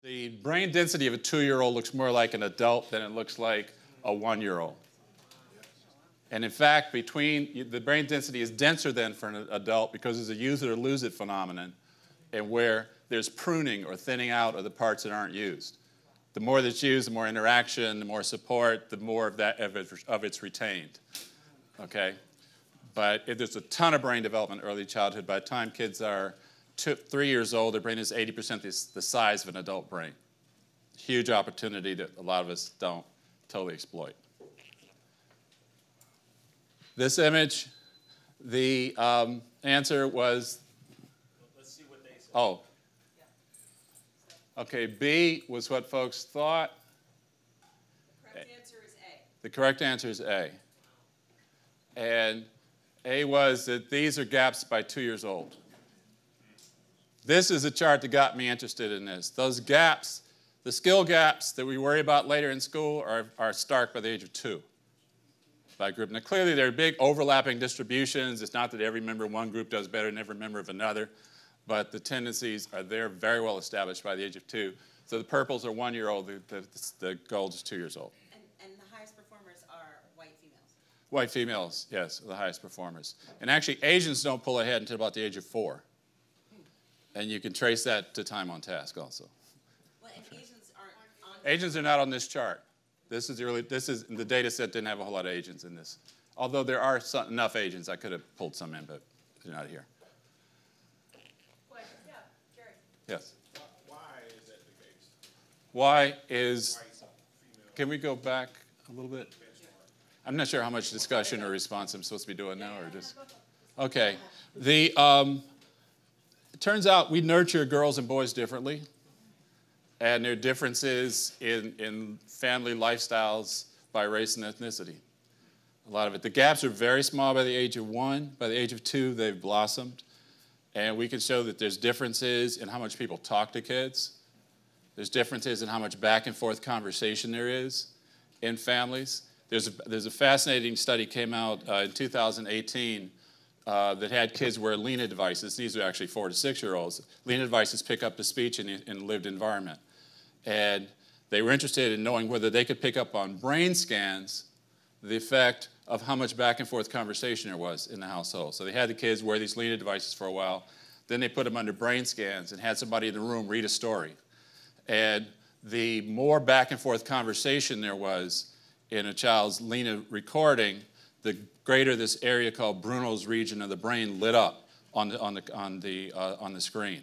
The brain density of a 2-year-old looks more like an adult than it looks like a 1-year-old. And in fact, the brain density is denser than for an adult because there's a use it or lose it phenomenon, and where there's pruning or thinning out of the parts that aren't used. The more that's used, the more interaction, the more support, the more of it's retained. Okay? But there's a ton of brain development in early childhood. By the time kids are 3 years old, their brain is 80% the size of an adult brain. Huge opportunity that a lot of us don't totally exploit. This image, the answer was, let's see what they say. oh. Okay, B was what folks thought. The correct answer is A. The correct answer is A. And A was that these are gaps by 2 years old. This is a chart that got me interested in this. Those gaps, the skill gaps that we worry about later in school are stark by the age of 2. By group. Now clearly there are big overlapping distributions. It's not that every member of one group does better than every member of another, but the tendencies are there very well established by the age of 2. So the purples are 1-year-old, the gold is 2 years old. And the highest performers are white females. White females, yes, are the highest performers. And actually Asians don't pull ahead until about the age of 4. And you can trace that to time on task also. Well, and Asians aren't on. Asians are not on this chart. The data set didn't have a whole lot of Asians in this. Although there are enough Asians, I could have pulled some in, but they're not here. Question. Yeah, Jerry. Yes. Why is that the case? Why is, can we go back a little bit? I'm not sure how much discussion or response I'm supposed to be doing now, or just, okay. It turns out we nurture girls and boys differently. And there are differences in family lifestyles by race and ethnicity. A lot of it. The gaps are very small by the age of 1. By the age of 2, they've blossomed. And we can show that there's differences in how much people talk to kids. There's differences in how much back and forth conversation there is in families. There's a fascinating study came out in 2018 that had kids wear Lena devices. These are actually 4 to 6-year-olds. Lena devices pick up the speech in a lived environment. And they were interested in knowing whether they could pick up on brain scans the effect of how much back and forth conversation there was in the household. So they had the kids wear these Lena devices for a while. Then they put them under brain scans and had somebody in the room read a story. And the more back and forth conversation there was in a child's Lena recording, the greater this area called Bruno's region of the brain lit up on the screen.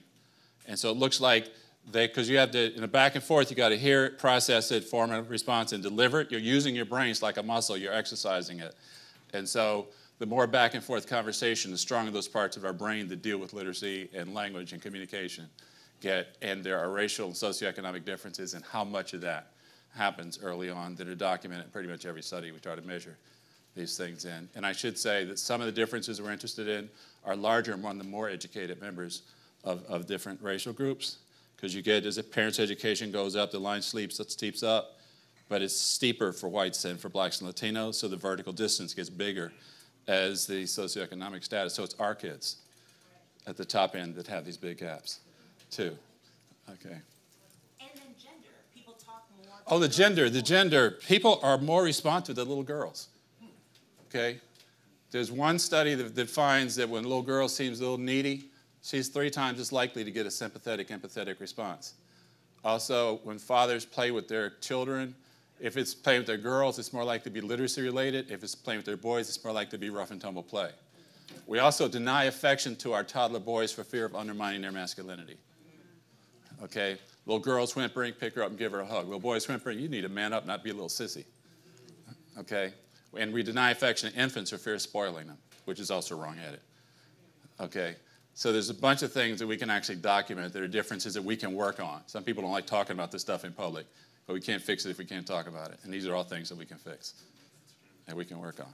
And so it looks like because you have to, in a back and forth, you got to hear it, process it, form a response, and deliver it. You're using your brains like a muscle. You're exercising it. And so the more back and forth conversation, the stronger those parts of our brain that deal with literacy and language and communication get. And there are racial and socioeconomic differences in how much of that happens early on that are documented in pretty much every study we try to measure these things in. And I should say that some of the differences we're interested in are larger among the more educated members of different racial groups. Because you get, as a parent's education goes up, the line steeps up, but it's steeper for whites than for blacks and Latinos, so the vertical distance gets bigger as the socioeconomic status. So it's our kids at the top end that have these big gaps, too. Okay. And then gender. People talk more. Oh, the gender. People are more responsive to little girls. Okay? There's one study that finds that when a little girl seems a little needy, she's 3 times as likely to get a sympathetic, empathetic response. Also, when fathers play with their children, if it's playing with their girls, it's more likely to be literacy related. If it's playing with their boys, it's more likely to be rough and tumble play. We also deny affection to our toddler boys for fear of undermining their masculinity. Okay? Little girl's whimpering, pick her up and give her a hug. Little boy's whimpering, you need to man up, not be a little sissy. Okay? And we deny affection to infants for fear of spoiling them, which is also wrong-headed. Okay? So there's a bunch of things that we can actually document that are differences that we can work on. Some people don't like talking about this stuff in public, but we can't fix it if we can't talk about it. And these are all things that we can fix and we can work on.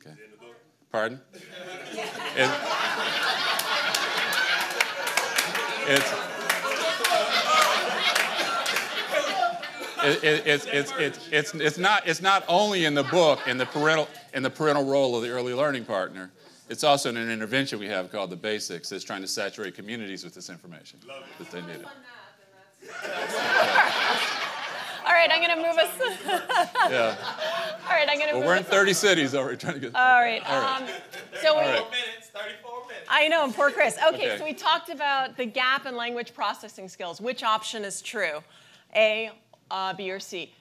Okay. Pardon? It's not only in the book, in the parental. and the parental role of the early learning partner. It's also an intervention we have called the Basics. It's trying to saturate communities with this information that they need. All right, I'm going to move us. Yeah. All right, I'm going to move Well, we're in us. 30 cities already trying to get. All right. So we. 34 minutes. I know, and poor Chris. Okay, Okay. so we talked about the gap in language processing skills. Which option is true? A, B, or C?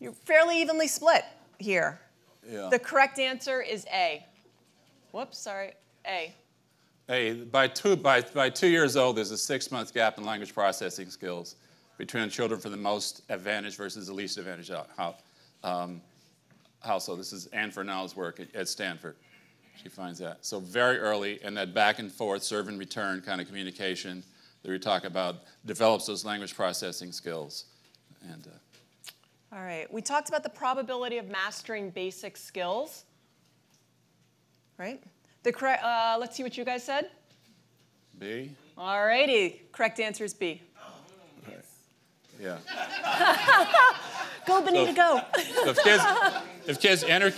You're fairly evenly split here. Yeah. The correct answer is A. Whoops, sorry, A. Hey, by 2 years old, there's a 6-month gap in language processing skills between children from the most advantaged versus the least advantaged household. This is Anne Fernald's work at Stanford. She finds that. So very early, and that back and forth, serve and return kind of communication that we talk about develops those language processing skills. And All right, we talked about the probability of mastering basic skills, right? Let's see what you guys said. B? All righty, correct answer is B. Right. Yeah. Go, Benita, go. So if kids enter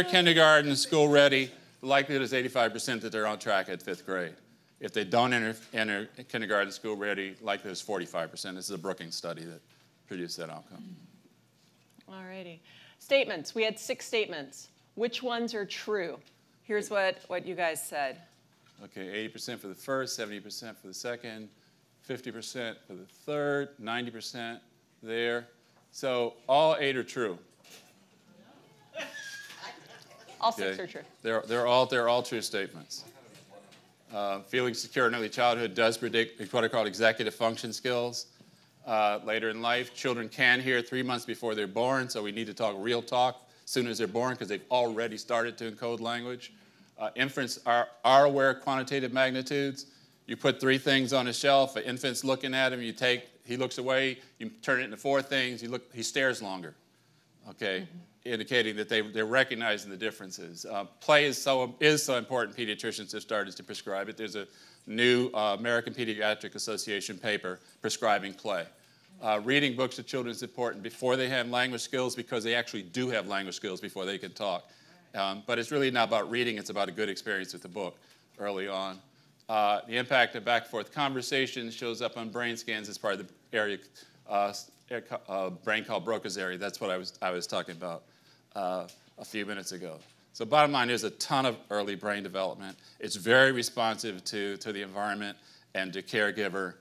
kindergarten school ready, the likelihood is 85% that they're on track at 5th grade. If they don't enter kindergarten school ready, likelihood is 45%. This is a Brookings study that produced that outcome. All righty. Statements. We had 6 statements. Which ones are true? Here's what you guys said. Okay, 80% for the first, 70% for the second, 50% for the third, 90% there. So all 8 are true. All 6 are true. They're all true statements. Feeling secure in early childhood does predict what are called executive function skills. Later in life, children can hear 3 months before they're born, so we need to talk real talk as soon as they're born because they've already started to encode language. Infants are aware of quantitative magnitudes. You put 3 things on a shelf, an infant's looking at him, he looks away, you turn it into 4 things, he stares longer, okay, indicating that they're recognizing the differences. Play is so important, pediatricians have started to prescribe it. There's a new American Pediatric Association paper prescribing play. Reading books to children is important before they have language skills because they actually do have language skills before they can talk. But it's really not about reading, it's about a good experience with the book early on. The impact of back and forth conversations shows up on brain scans as part of the area, brain called Broca's area. That's what I was talking about a few minutes ago. So bottom line, there's a ton of early brain development. It's very responsive to the environment and to caregiver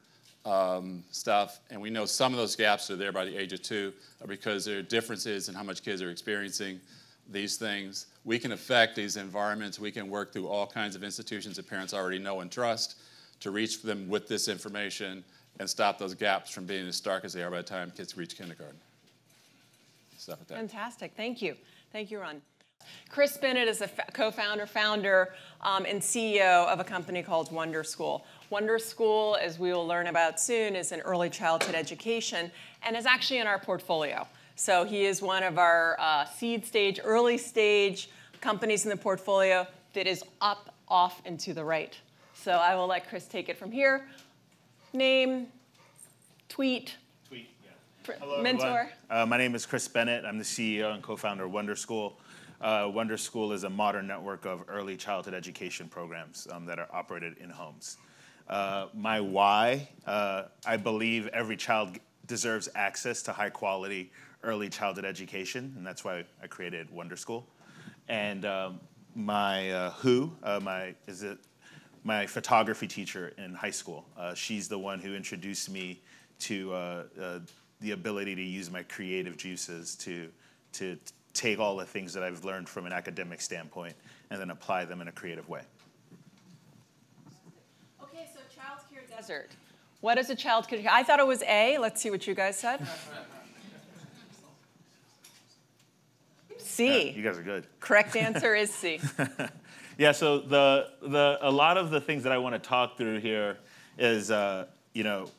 stuff. And we know some of those gaps are there by the age of 2 because there are differences in how much kids are experiencing these things. We can affect these environments. We can work through all kinds of institutions that parents already know and trust to reach them with this information and stop those gaps from being as stark as they are by the time kids reach kindergarten. Stop at that. Fantastic. Thank you. Thank you, Ron. Chris Bennett is a co-founder, founder, and CEO of a company called Wonderschool. Wonderschool, as we will learn about soon, is an early childhood education and is actually in our portfolio. So he is one of our seed stage, early stage companies in the portfolio that is up, off, and to the right. So I will let Chris take it from here. Name, tweet, Hello, mentor. everyone. My name is Chris Bennett. I'm the CEO and co-founder of Wonderschool. Wonderschool is a modern network of early childhood education programs that are operated in homes. My why, I believe every child deserves access to high quality early childhood education, and that's why I created Wonderschool. And my who, my photography teacher in high school. She's the one who introduced me to the ability to use my creative juices to take all the things that I've learned from an academic standpoint and then apply them in a creative way. Okay, so childcare desert. What is a childcare? I thought it was A. Let's see what you guys said. C. Yeah, you guys are good. Correct answer is C. Yeah, so a lot of the things that I want to talk through here is,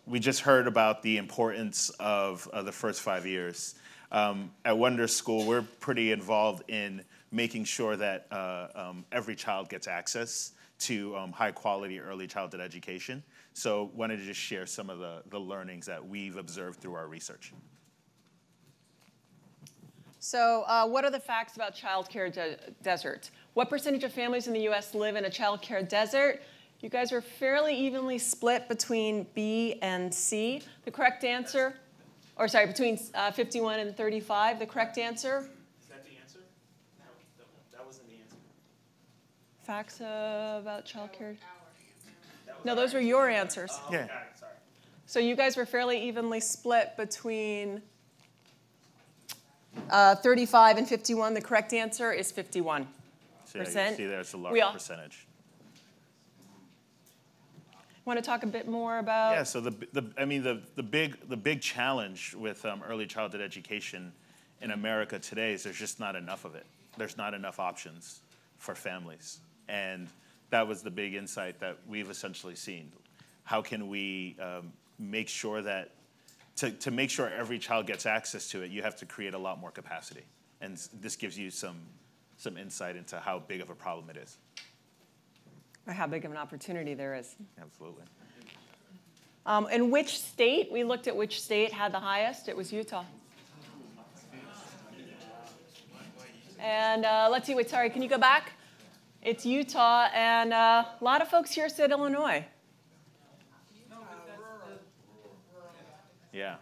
we just heard about the importance of the first 5 years. At Wonderschool, we're pretty involved in making sure that every child gets access to high quality early childhood education. So wanted to just share some of the learnings that we've observed through our research. So what are the facts about childcare deserts? What percentage of families in the US live in a childcare desert? You guys are fairly evenly split between B and C. The correct answer, or sorry, between 51 and 35. The correct answer? Is that the answer? No, that wasn't the answer. Facts about childcare? No, those were your answers. Yeah. Got it, sorry. So you guys were fairly evenly split between 35 and 51. The correct answer is 51%. So yeah, you see there's a large percentage. Want to talk a bit more about? Yeah, so the big challenge with early childhood education in America today is there's just not enough of it. There's not enough options for families. And that was the big insight that we've essentially seen. How can we make sure that, to make sure every child gets access to it, you have to create a lot more capacity. And this gives you some insight into how big of a problem it is. Or how big of an opportunity there is. Absolutely. In which state? We looked at which state had the highest. It was Utah. And let's see, wait, sorry, can you go back? It's Utah, and a lot of folks here said Illinois. Yeah.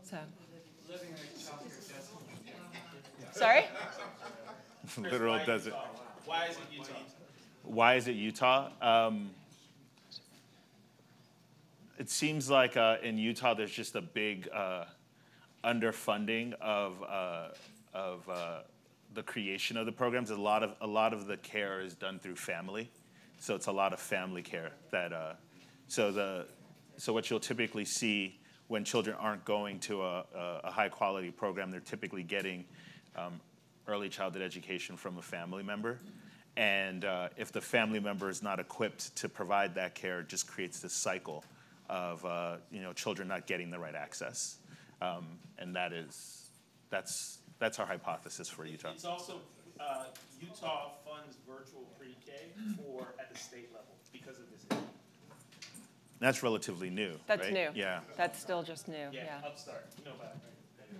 So. Sorry? Literal desert. Why is it Utah? Why is it Utah? It seems like in Utah there's just a big underfunding of the creation of the programs. A lot of the care is done through family, so it's a lot of family care that. So what you'll typically see when children aren't going to a high quality program, they're typically getting early childhood education from a family member. And if the family member is not equipped to provide that care, it just creates this cycle of children not getting the right access. And that's our hypothesis for Utah. It's also, Utah funds virtual pre-K at the state level because of this issue. That's relatively new. That's right? new. Yeah. That's still just new. Yeah, upstart. You know about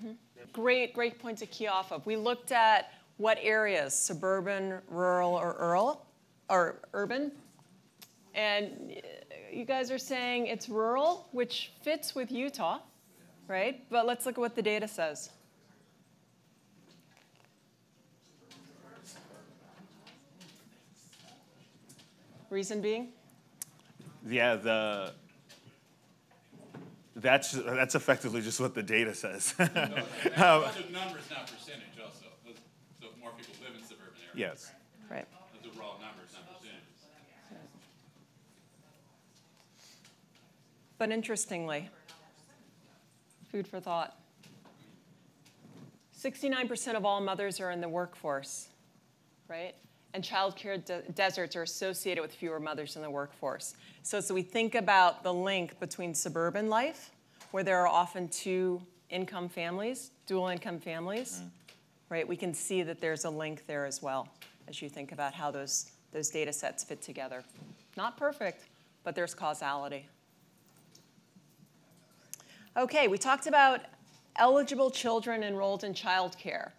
it, right? Great point to key off of. We looked at what areas, suburban, rural, or urban. And you guys are saying it's rural, which fits with Utah, right? But let's look at what the data says. Reason being? Yeah, that's effectively just what the data says. Those are numbers, not percentage also. So more people live in suburban areas. Yes. Right. Those are raw numbers, not percentages. But interestingly, food for thought. 69% of all mothers are in the workforce, right? And childcare deserts are associated with fewer mothers in the workforce. So as we think about the link between suburban life, where there are often two income families, dual income families, right? We can see that there's a link there as well as you think about how those data sets fit together. Not perfect, but there's causality. Okay, we talked about eligible children enrolled in childcare.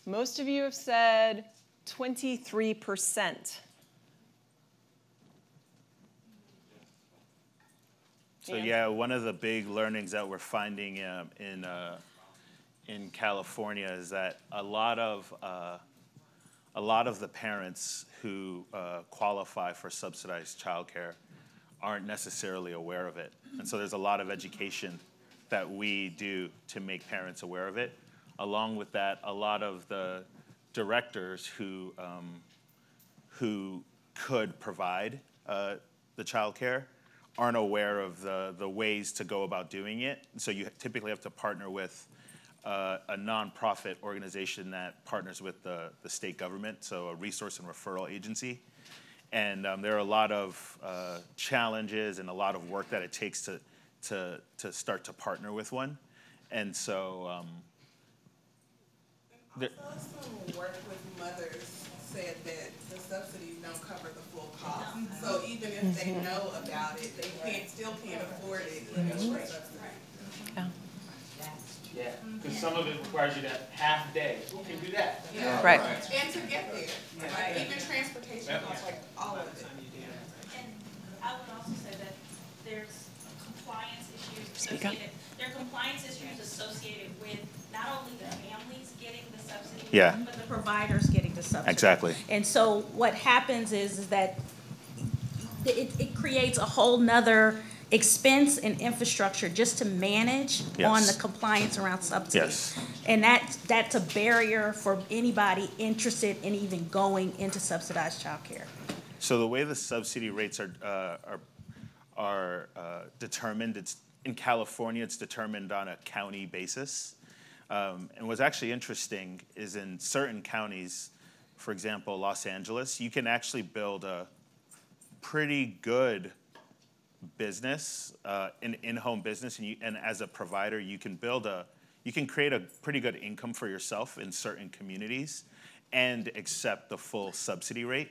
Most of you have said 23%. So yeah, one of the big learnings that we're finding in California is that a lot of the parents who qualify for subsidized childcare aren't necessarily aware of it, and so there's a lot of education that we do to make parents aware of it. Along with that, a lot of the directors who could provide the child care aren't aware of the ways to go about doing it. So you typically have to partner with a nonprofit organization that partners with the state government, so a resource and referral agency. And there are a lot of challenges and a lot of work that it takes to start to partner with one. And so also work with mothers said that the subsidies don't cover the full cost. So even if they know about it, they still can't afford it even with subsidies. Yeah. Yeah, because some of it requires you to have half day. Who can do that? Yeah. Right. And to get there, like even transportation costs, like all of it. And I would also say that there's compliance issues Speak up. associated. There are compliance issues associated with not only the families getting the subsidy, Yeah. but the providers getting the subsidy. Exactly. And so what happens is that it creates a whole nother expense and infrastructure just to manage on the Yes. compliance around subsidy. Yes. And that's a barrier for anybody interested in even going into subsidized childcare. So the way the subsidy rates are determined, it's in California, it's determined on a county basis. And what's actually interesting is in certain counties, for example, Los Angeles, you can actually build a pretty good business, an in-home business, and as a provider, you can create a pretty good income for yourself in certain communities and accept the full subsidy rate.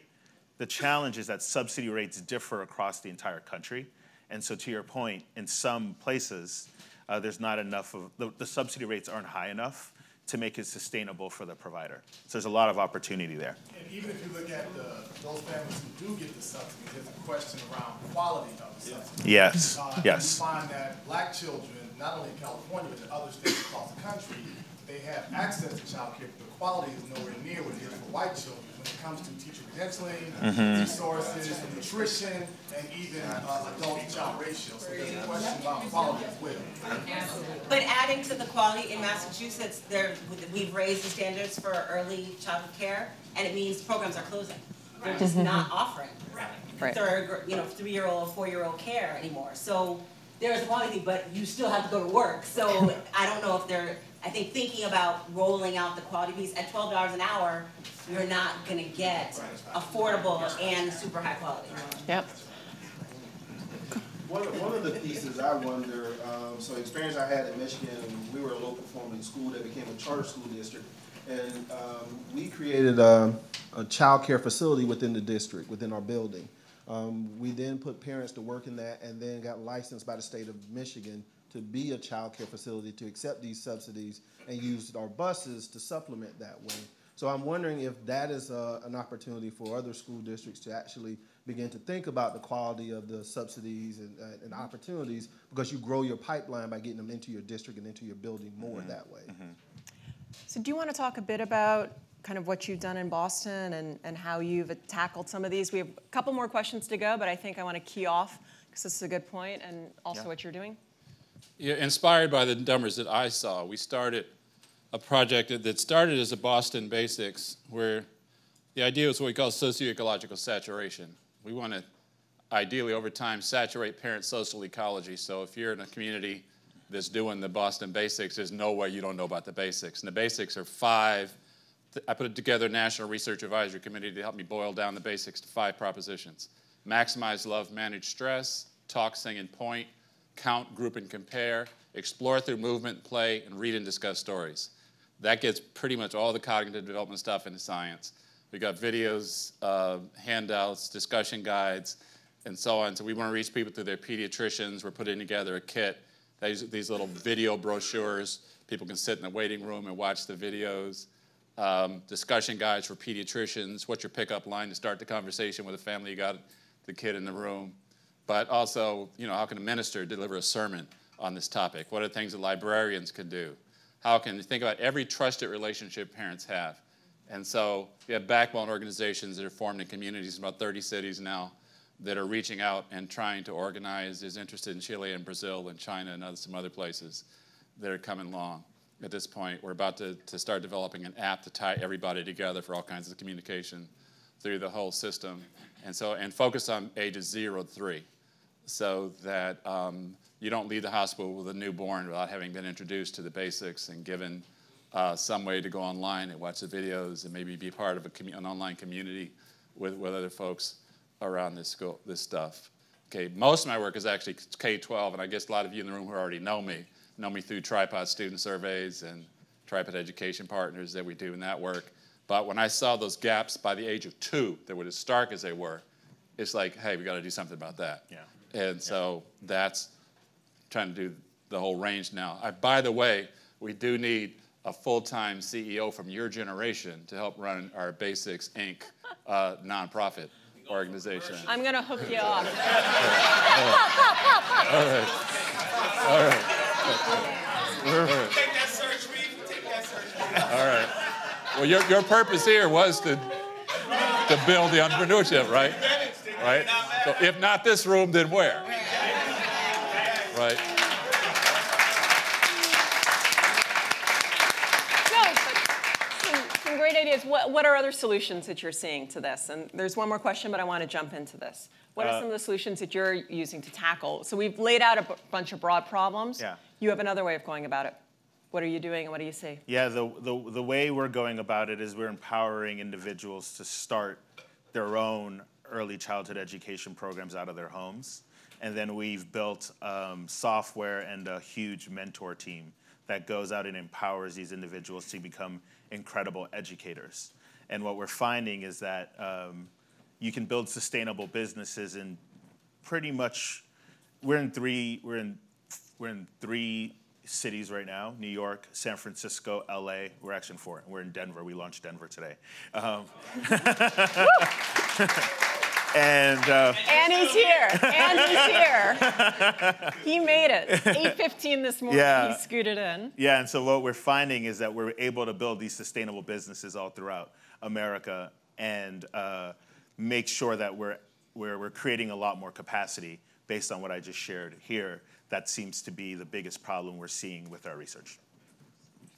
The challenge is that subsidy rates differ across the entire country. And so to your point, in some places, there's not enough of, the subsidy rates aren't high enough to make it sustainable for the provider. So there's a lot of opportunity there. And even if you look at those families who do get the subsidy, there's a question around quality of the subsidy. Yes, You yes. find that black children, not only in California, but in other states across the country, they have access to child care, but the quality is nowhere near what it is for white children when it comes to teacher credentialing, resources, nutrition, and even adult-to-child ratio. So there's a question about quality as well. But adding to the quality in Massachusetts, we've raised the standards for early childhood care, and it means programs are closing. They're just not offering Right. third, 3-year-old, 4-year-old care anymore. So there's quality, but you still have to go to work. So I don't know if I think thinking about rolling out the quality piece at $12 an hour, you're not going to get affordable and super high quality. Yep. One of the pieces I wonder, so experience I had in Michigan, we were a low performing school that became a charter school district, and we created a child care facility within the district, within our building. We then put parents to work in that and then got licensed by the state of Michigan to be a child care facility to accept these subsidies and use our buses to supplement that way. So I'm wondering if that is an opportunity for other school districts to actually begin to think about the quality of the subsidies and opportunities, because you grow your pipeline by getting them into your district and into your building more that way. So do you want to talk a bit about kind of what you've done in Boston and how you've tackled some of these? We have a couple more questions to go, but I think I want to key off because this is a good point, and also what you're doing. Yeah, inspired by the numbers that I saw, we started a project that started as a Boston Basics, where the idea was what we call socioecological saturation. We want to, ideally over time, saturate parent social ecology. So if you're in a community that's doing the Boston Basics, there's no way you don't know about the basics. And the basics are 5. I put together a National Research Advisory Committee to help me boil down the basics to 5 propositions. Maximize love, manage stress, talk, sing, and point, count, group, and compare, explore through movement, play, and read and discuss stories. That gets pretty much all the cognitive development stuff into science. We got videos, handouts, discussion guides, and so on. So we want to reach people through their pediatricians. We're putting together a kit. These little video brochures. People can sit in the waiting room and watch the videos. Discussion guides for pediatricians. What's your pickup line to start the conversation with a family? You got the kid in the room. But also, how can a minister deliver a sermon on this topic? What are the things that librarians can do? How can you think about every trusted relationship parents have? And so we have backbone organizations that are formed in communities in about 30 cities now that are reaching out and trying to organize. Is interested in Chile and Brazil and China and some other places that are coming along. At this point, we're about to start developing an app to tie everybody together for all kinds of communication through the whole system. And focus on ages 0 to 3 so that you don't leave the hospital with a newborn without having been introduced to the basics and given some way to go online and watch the videos and maybe be part of an online community with other folks around this stuff. Okay, most of my work is actually K-12, and I guess a lot of you in the room who already know me through Tripod student surveys and Tripod education partners that we do in that work. But when I saw those gaps by the age of 2 that were as stark as they were, it's like, hey, we got to do something about that. Yeah. And so that's trying to do the whole range now. By the way, we do need a full-time CEO from your generation to help run our Basics Inc. Nonprofit organization. I'm going to hook you up. All right. Take that search, Reed. Take that search. All right. Well, your purpose here was to build the entrepreneurship, right? Right? So if not this room, then where? Right? Some great ideas. What are other solutions that you're seeing to this? And there's one more question, but I want to jump into this. What are some of the solutions that you're using to tackle? So we've laid out a bunch of broad problems. Yeah. You have another way of going about it. What are you doing and what do you see? Yeah, the way we're going about it is we're empowering individuals to start their own early childhood education programs out of their homes. And then we've built software and a huge mentor team that goes out and empowers these individuals to become incredible educators. And what we're finding is that you can build sustainable businesses in pretty much, we're in three cities right now: New York, San Francisco, LA. We're actually in 4. We're in Denver. We launched Denver today. And he's here. And he's here. He made it. 8:15 this morning. Yeah. He scooted in. Yeah, and so what we're finding is that we're able to build these sustainable businesses all throughout America and make sure that we're creating a lot more capacity based on what I just shared here. That seems to be the biggest problem we're seeing with our research.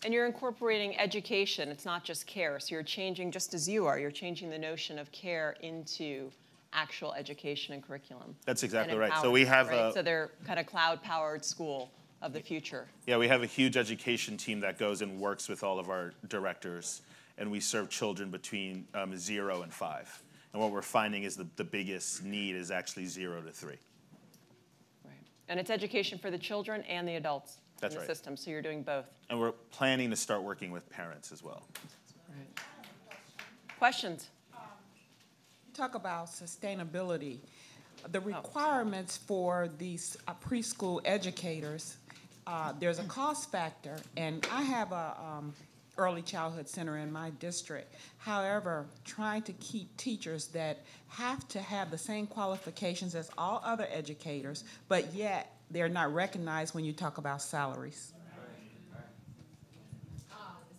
And you're incorporating education. It's not just care. So you're changing, just as you are, you're changing the notion of care into actual education and curriculum. That's exactly and right. So we have right? So they're kind of cloud-powered school of the future. Yeah, we have a huge education team that goes and works with all of our directors, and we serve children between 0 and 5. And what we're finding is the biggest need is actually 0 to 3. Right. And it's education for the children and the adults in the system, so you're doing both. And we're planning to start working with parents as well. Right. Questions? Talk about sustainability. The requirements for these preschool educators, there's a cost factor, and I have a early childhood center in my district. However, trying to keep teachers that have to have the same qualifications as all other educators, but yet they're not recognized when you talk about salaries. It's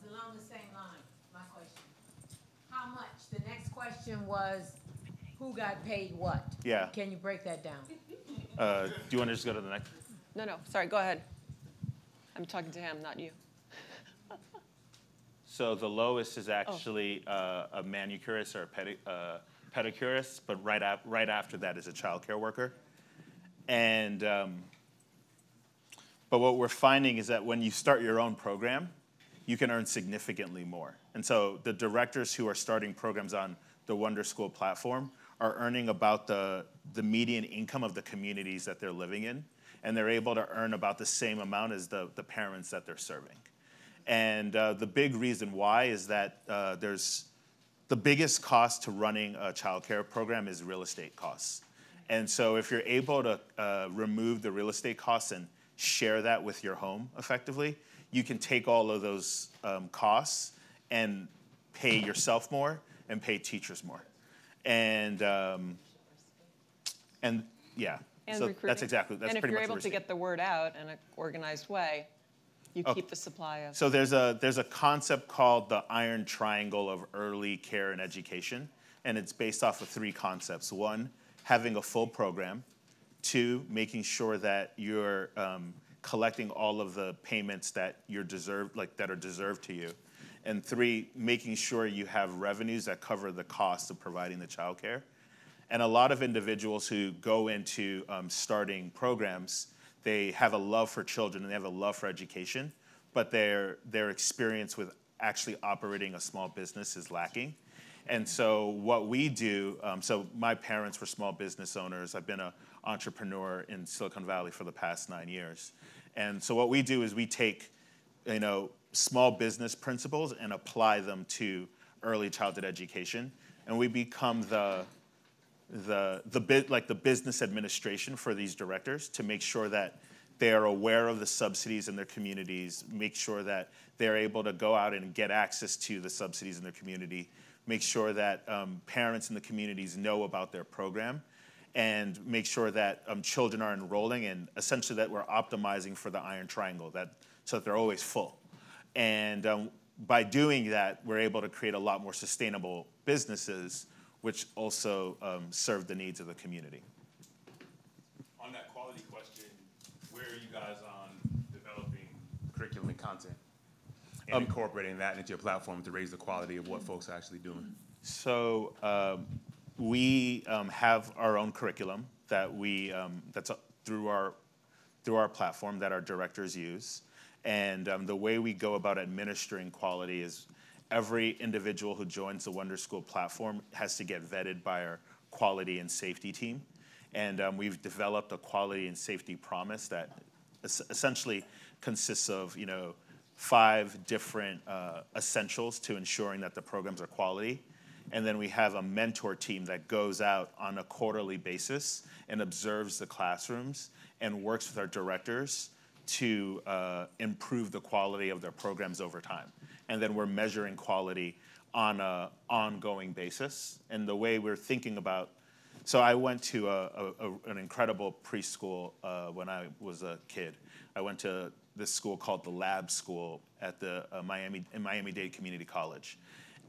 along the same line, my question. How much? The next question was, who got paid what? Yeah. Can you break that down? Do you want to just go to the next? No, sorry, go ahead. I'm talking to him, not you. So the lowest is actually a manicurist or a pedicurist, but right after that is a child care worker. And but what we're finding is that when you start your own program, you can earn significantly more. And so the directors who are starting programs on the Wonderschool platform are earning about the median income of the communities that they're living in, and they're able to earn about the same amount as the parents that they're serving. And the big reason why is that there's the biggest cost to running a child care program is real estate costs. And so if you're able to remove the real estate costs and share that with your home effectively, you can take all of those costs and pay yourself more and pay teachers more. And yeah, And so recruiting. that's pretty much what we're And if you're able to seeing. get the word out in an organized way, you keep the supply of. So there's a concept called the Iron Triangle of early care and education, and it's based off of 3 concepts. 1, having a full program. 2, making sure that you're collecting all of the payments that that are deserved to you. And 3, making sure you have revenues that cover the cost of providing the child care. And a lot of individuals who go into starting programs, they have a love for children and they have a love for education, but their experience with actually operating a small business is lacking. And so what we do, so my parents were small business owners. I've been an entrepreneur in Silicon Valley for the past 9 years. And so what we do is we take, small business principles and apply them to early childhood education, and we become the business administration for these directors to make sure that they are aware of the subsidies in their communities, make sure that they're able to go out and get access to the subsidies in their community, make sure that parents in the communities know about their program, and make sure that children are enrolling, and essentially that we're optimizing for the iron triangle, so that they're always full. And by doing that, we're able to create a lot more sustainable businesses, which also serve the needs of the community. On that quality question, where are you guys on developing curriculum and content and incorporating that into your platform to raise the quality of what folks are actually doing? So we have our own curriculum that that's through our platform that our directors use. And the way we go about administering quality is every individual who joins the Wonderschool platform has to get vetted by our quality and safety team. And we've developed a quality and safety promise that essentially consists of 5 different essentials to ensuring that the programs are quality. And then we have a mentor team that goes out on a quarterly basis and observes the classrooms and works with our directors to improve the quality of their programs over time. And then we're measuring quality on an ongoing basis. And the way we're thinking about, so I went to an incredible preschool when I was a kid. I went to this school called the Lab School at the Miami-Dade Community College.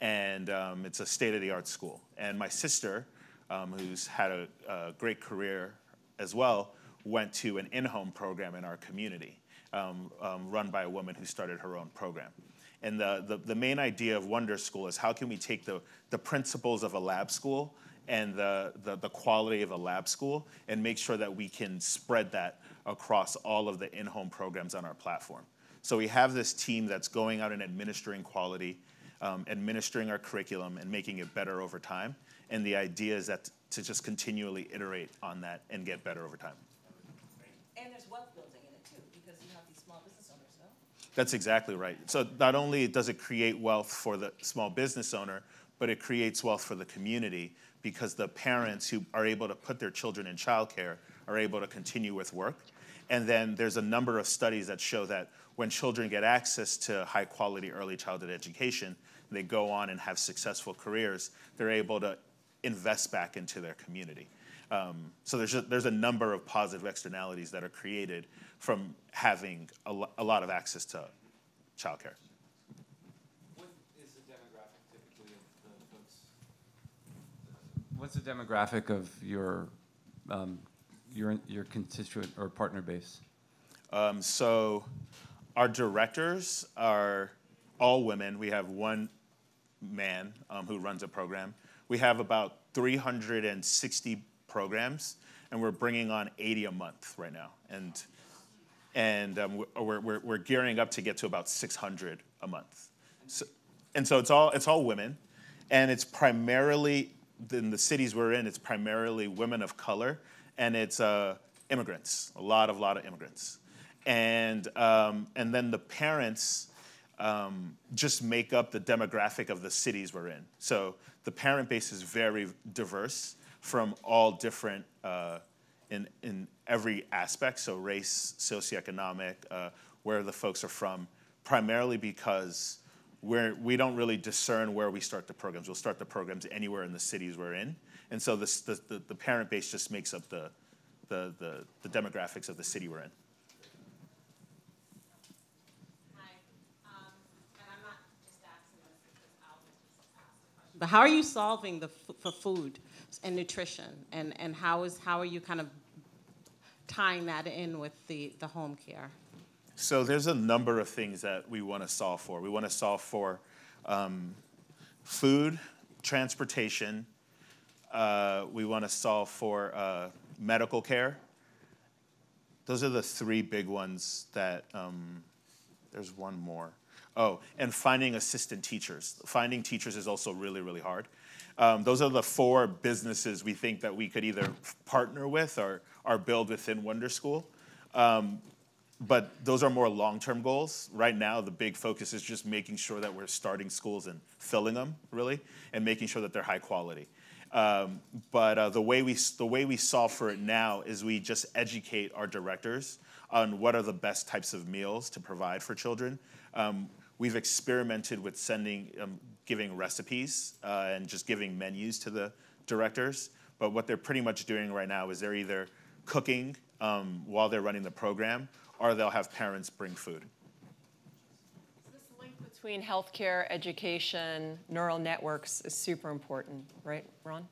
And it's a state-of-the-art school. And my sister, who's had a great career as well, went to an in-home program in our community, run by a woman who started her own program. And the main idea of Wonderschool is how can we take the principles of a lab school and the quality of a lab school and make sure that we can spread that across all of the in-home programs on our platform. So we have this team that's going out and administering quality, administering our curriculum and making it better over time. And the idea is that to just continually iterate on that and get better over time. And there's wealth building in it too, because you have these small business owners, no? That's exactly right. So not only does it create wealth for the small business owner, but it creates wealth for the community because the parents who are able to put their children in childcare are able to continue with work. And then there's a number of studies that show that when children get access to high quality early childhood education, they go on and have successful careers, they're able to invest back into their community. So there's a number of positive externalities that are created from having a lot of access to childcare. What is the demographic typically of the folks? What's the demographic of your constituent or partner base? So our directors are all women. We have one man who runs a program. We have about 360 programs, and we're bringing on 80 a month right now. And we're gearing up to get to about 600 a month. So it's all women, and it's primarily, in the cities we're in, it's primarily women of color, and it's immigrants, a lot of immigrants. And then the parents just make up the demographic of the cities we're in. So the parent base is very diverse from all different, in every aspect, so race, socioeconomic, where the folks are from, primarily because we don't really discern where we start the programs. We'll start the programs anywhere in the cities we're in. And so the parent base just makes up the demographics of the city we're in. But how are you solving for food and nutrition, and how are you kind of tying that in with the home care? So there's a number of things that we want to solve for. We want to solve for food, transportation. We want to solve for medical care. Those are the 3 big ones that, there's one more. Oh, and finding assistant teachers. Finding teachers is also really, really hard. Those are the 4 businesses we think that we could either partner with or build within Wonderschool. But those are more long-term goals. Right now, the big focus is just making sure that we're starting schools and filling them, really, and making sure that they're high quality. But the way we solve for it now is we just educate our directors on what are the best types of meals to provide for children. We've experimented with giving recipes and just giving menus to the directors. But what they're pretty much doing right now is they're either cooking while they're running the program, or they'll have parents bring food. This link between healthcare, education, neural networks is super important, right, Ron?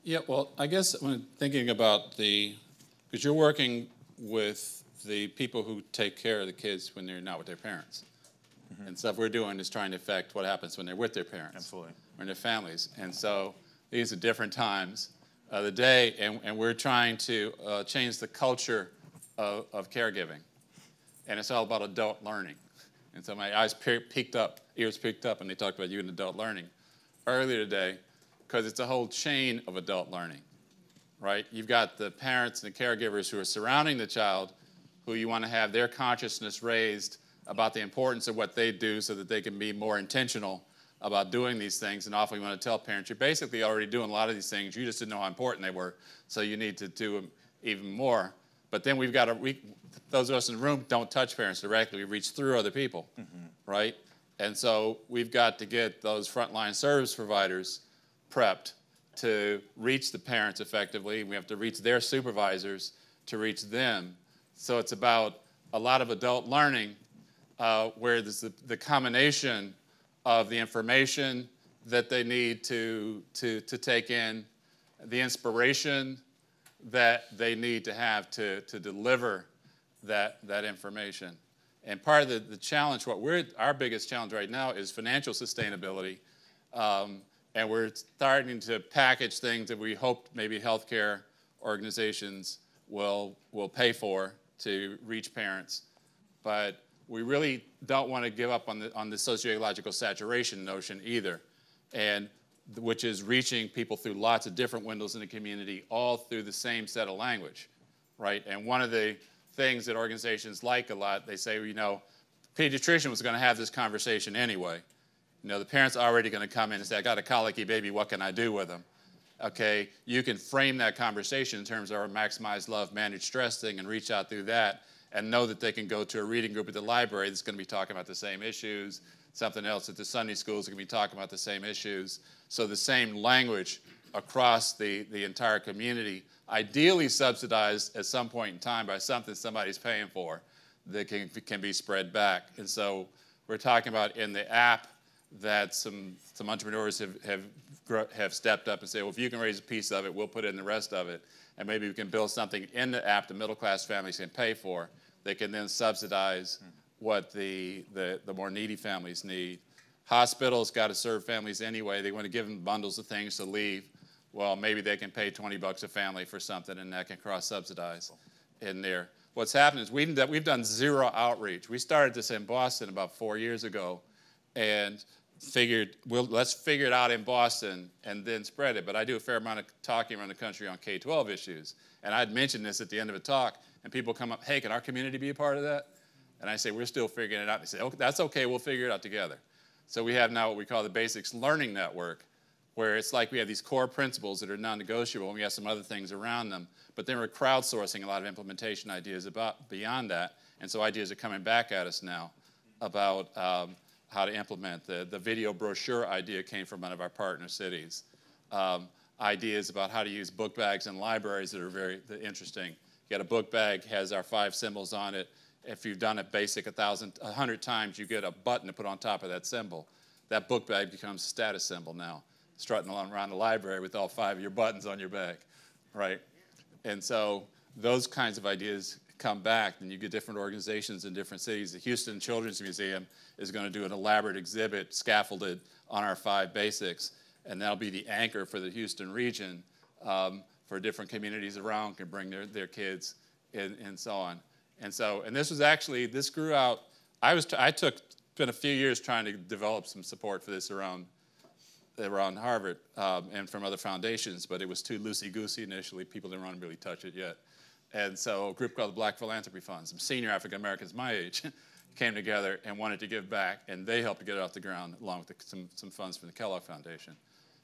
Yeah, well, I guess when thinking about because you're working with the people who take care of the kids when they're not with their parents. And stuff we're doing is trying to affect what happens when they're with their parents. Absolutely. Or in their families. And so these are different times of the day, and we're trying to change the culture of caregiving. And it's all about adult learning. And so my ears peaked up, and they talked about you and adult learning earlier today, because it's a whole chain of adult learning, right? You've got the parents and the caregivers who are surrounding the child, who you want to have their consciousness raised about the importance of what they do so that they can be more intentional about doing these things. And often we want to tell parents, you're basically already doing a lot of these things, you just didn't know how important they were, so you need to do them even more. But then we've got those of us in the room don't touch parents directly, we reach through other people, right? And so we've got to get those frontline service providers prepped to reach the parents effectively. We have to reach their supervisors to reach them. So it's about a lot of adult learning where there's the combination of the information that they need to take in, the inspiration that they need to have to deliver that information. And part of the challenge, our biggest challenge right now is financial sustainability. And we're starting to package things that we hope maybe healthcare organizations will pay for to reach parents. But we really don't want to give up on the sociological saturation notion either, and which is reaching people through lots of different windows in the community, all through the same set of language, right? And one of the things that organizations like a lot, they say, you know, pediatrician was going to have this conversation anyway. You know, the parent's already going to come in and say, I got a colicky baby, what can I do with him? Okay, you can frame that conversation in terms of our maximize love, manage stress thing and reach out through that and know that they can go to a reading group at the library that's going to be talking about the same issues, something else at the Sunday schools that can be talking about the same issues. So the same language across the entire community, ideally subsidized at some point in time by something somebody's paying for that can be spread back. And so we're talking about in the app that some entrepreneurs have stepped up and say, well, if you can raise a piece of it, we'll put in the rest of it. And maybe we can build something in the app the middle-class families can pay for. They can then subsidize what the more needy families need. Hospitals got to serve families anyway. They want to give them bundles of things to leave. Well, maybe they can pay $20 a family for something, and that can cross-subsidize in there. What's happened is we've done zero outreach. We started this in Boston about 4 years ago, and figured, well, let's figure it out in Boston and then spread it. But I do a fair amount of talking around the country on K-12 issues. And I'd mention this at the end of a talk, and people come up, hey, can our community be a part of that? And I say, we're still figuring it out. They say, okay, that's okay, we'll figure it out together. So we have now what we call the Basics Learning Network, where it's like we have these core principles that are non-negotiable, and we have some other things around them. But then we're crowdsourcing a lot of implementation ideas beyond that. And so ideas are coming back at us now about how to implement. The video brochure idea came from one of our partner cities. Ideas about how to use book bags in libraries that are very interesting. You got a book bag, has our 5 symbols on it. If you've done it basic 100 times, you get a button to put on top of that symbol. That book bag becomes a status symbol now, strutting around the library with all 5 of your buttons on your bag, right? And so those kinds of ideas come back, and you get different organizations in different cities. The Houston Children's Museum is going to do an elaborate exhibit scaffolded on our 5 basics, and that'll be the anchor for the Houston region for different communities around can bring their kids in, and so on. And this grew out. Spent a few years trying to develop some support for this around Harvard and from other foundations, but it was too loosey-goosey initially. People didn't want to really touch it yet. And so a group called the Black Philanthropy Fund, some senior African Americans my age, came together and wanted to give back, and they helped to get it off the ground along with some funds from the Kellogg Foundation.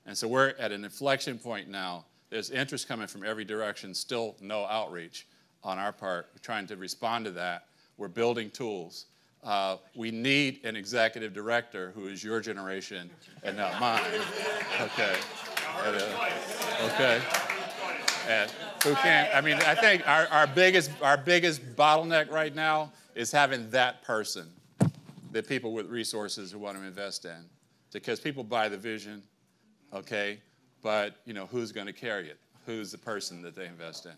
And so we're at an inflection point now. There's interest coming from every direction, still no outreach on our part. We're trying to respond to that. We're building tools. We need an executive director who is your generation and not mine. Okay. Okay. And who can? I mean, I think our biggest bottleneck right now is having that person, the people with resources who want to invest in, because people buy the vision, okay, but you know who's going to carry it? Who's the person that they invest in?